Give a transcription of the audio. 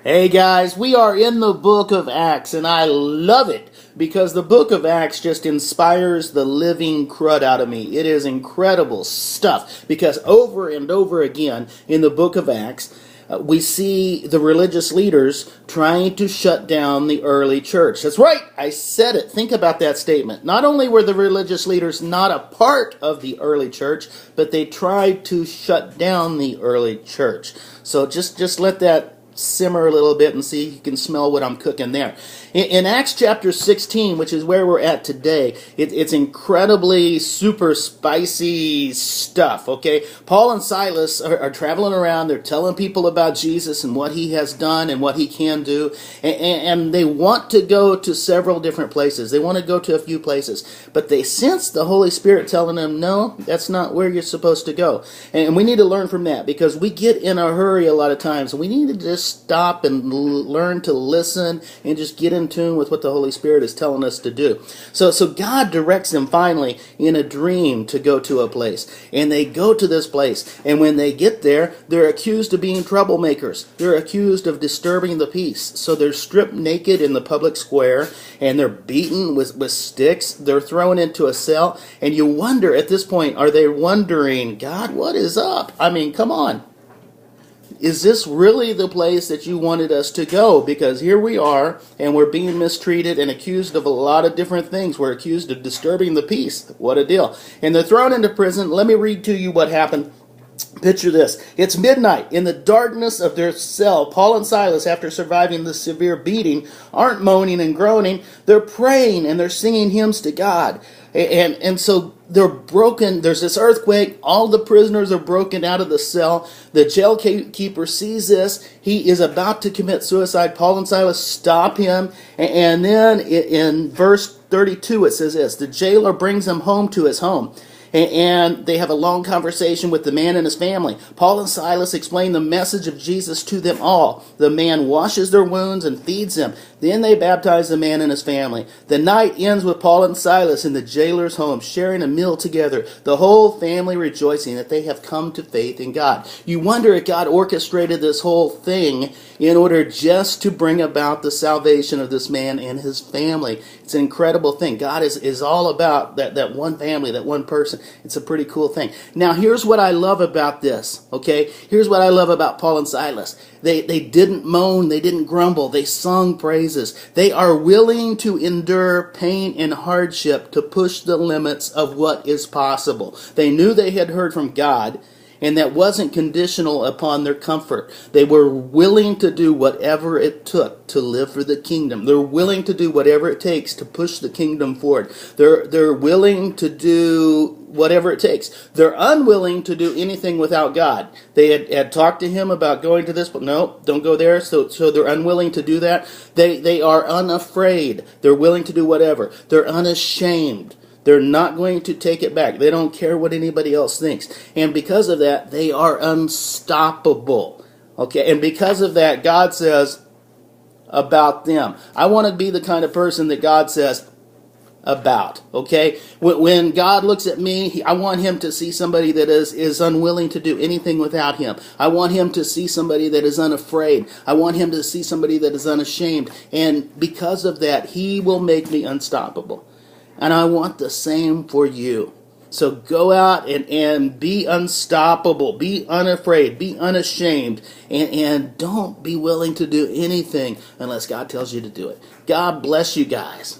Hey guys, we are in the book of Acts, and I love it because the book of Acts just inspires the living crud out of me. It is incredible stuff because over and over again in the book of Acts, we see the religious leaders trying to shut down the early church. That's right, I said it. Think about that statement. Not only were the religious leaders not a part of the early church, but they tried to shut down the early church. So just let that simmer a little bit and see if you can smell what I'm cooking there. In Acts chapter 16, which is where we're at today, it's incredibly super spicy stuff, okay? Paul and Silas are traveling around. They're telling people about Jesus and what he has done and what he can do. And they want to go to several different places. They want to go to a few places. But they sense the Holy Spirit telling them, no, that's not where you're supposed to go. And we need to learn from that because we get in a hurry a lot of times. We need to just stop and learn to listen and just get in tune with what the Holy Spirit is telling us to do. So God directs them finally in a dream to go to a place. And they go to this place. And when they get there, they're accused of being troublemakers. They're accused of disturbing the peace. So they're stripped naked in the public square and they're beaten with sticks. They're thrown into a cell. And you wonder at this point, are they wondering, God, what is up? I mean, come on. Is this really the place that you wanted us to go? Because here we are, and we're being mistreated and accused of a lot of different things. We're accused of disturbing the peace. What a deal. And they're thrown into prison. Let me read to you what happened. Picture this. It's midnight. In the darkness of their cell, Paul and Silas, after surviving the severe beating, aren't moaning and groaning. They're praying and they're singing hymns to God. And so they're broken. There's this earthquake. All the prisoners are broken out of the cell. The jail keeper sees this. He is about to commit suicide. Paul and Silas stop him. And then in verse 32, it says this. The jailer brings him home to his home. And they have a long conversation with the man and his family. Paul and Silas explain the message of Jesus to them all. The man washes their wounds and feeds them. Then they baptize the man and his family. The night ends with Paul and Silas in the jailer's home, sharing a meal together. The whole family rejoicing that they have come to faith in God. You wonder if God orchestrated this whole thing in order just to bring about the salvation of this man and his family. It's an incredible thing. God is all about that one family, that one person. It's a pretty cool thing. Now, here's what I love about this, okay? Here's what I love about Paul and Silas. They didn't moan. They didn't grumble. They sung praises. They are willing to endure pain and hardship to push the limits of what is possible. They knew they had heard from God, and that wasn't conditional upon their comfort. They were willing to do whatever it took to live for the kingdom. They're willing to do whatever it takes to push the kingdom forward. They're willing to do whatever it takes. They're unwilling to do anything without God. They had talked to him about going to this, but no, don't go there. So they're unwilling to do that. They are unafraid. They're willing to do whatever. They're unashamed. They're not going to take it back. They don't care what anybody else thinks. And because of that, they are unstoppable. Okay, and because of that, God says about them, I want to be the kind of person that God says about. Okay, when God looks at me, I want him to see somebody that is unwilling to do anything without him. I want him to see somebody that is unafraid. I want him to see somebody that is unashamed. And because of that, he will make me unstoppable. And I want the same for you. So go out and be unstoppable. Be unafraid. Be unashamed. And don't be willing to do anything unless God tells you to do it. God bless you guys.